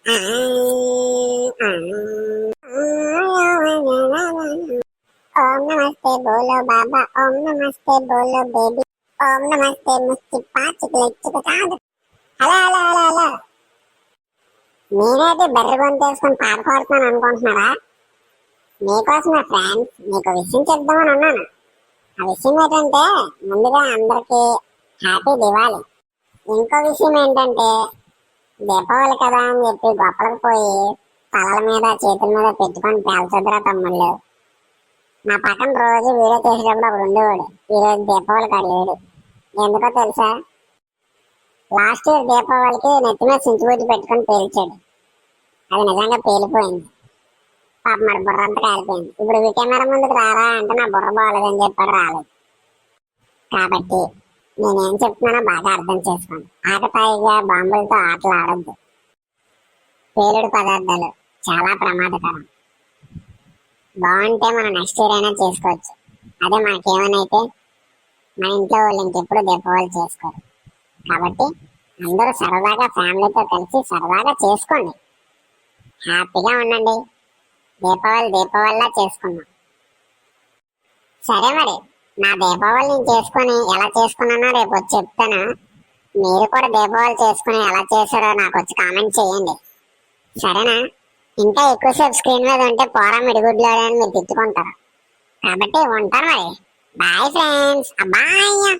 ओम नमस्ते बोलो बाबा, ओम नमस्ते बोलो बेबी, ओम नमस्ते मुस्की पाँच కాదు. హలో హలో హలో హలో, నేనైతే బెర్ర గొంతేసుకొని పాట పాడుతున్నాను అనుకుంటున్నారా? మీకోసమే ఫ్రెండ్స్, మీకు విషయం చెప్దామని అన్నాను. ఆ విషయం ఏంటంటే, ముందుగా అందరికి హ్యాపీ దివాళీ. ఇంకో విషయం ఏంటంటే, దీపావళి కదా అని చెప్పి గొప్పలకు పోయి తలల మీద చేతుల మీద పెట్టుకొని పేల్చొద్దురా తమ్ముళ్ళు. నా పక్కన రోజు వీడియో చేసేటప్పుడు అప్పుడు ఉండేవాడు. ఈరోజు దీపావళి కాడు లేడు. ఎందుకో తెలుసా? లాస్ట్ ఇయర్ దీపావళికి నెత్తి మీద చించుబుద్ధి పెట్టుకొని పేల్చాడు. అది నిజంగా పేలిపోయింది. పాప మరి బుర్ర అంతా కాలిపోయింది. ఇప్పుడు కెమెరా ముందుకు రారా అంటే నా బుర్ర బాగోలేదని చెప్పాడు, రాలేదు. కాబట్టి నేనేం చెప్తున్నానో బాగా అర్థం చేసుకోండి. ఆకతాయిగా బాంబులతో ఆటలు ఆడొద్దు. పేలుడు పదార్థాలు చాలా ప్రమాదకరం. బాగుంటే మనం నెక్స్ట్ ఇయర్ అయినా చేసుకోవచ్చు. అదే మనకేమైనా మన ఇంట్లో వాళ్ళు ఇంకెప్పుడు దీపావళి చేసుకోరు. కాబట్టి అందరూ సరదాగా ఫ్యామిలీతో కలిసి సరదాగా చేసుకోండి, హ్యాపీగా ఉండండి. దీపావళిలా చేసుకుందాం. సరే మరి, నా దీపావళి నేను చేసుకొని ఎలా చేసుకున్నానో రేపు వచ్చి చెప్తాను. మీరు కూడా దీపావళి చేసుకుని ఎలా చేశారో నాకు వచ్చి కామెంట్ చేయండి, సరేనా? ఇంకా ఎక్కువసేపు స్క్రీన్ మీద ఉంటే పోరా మిడిగుడ్లో అని మీరు తిట్టుకుంటారు. కాబట్టి ఉంటారు మరి. Bye friends, bye.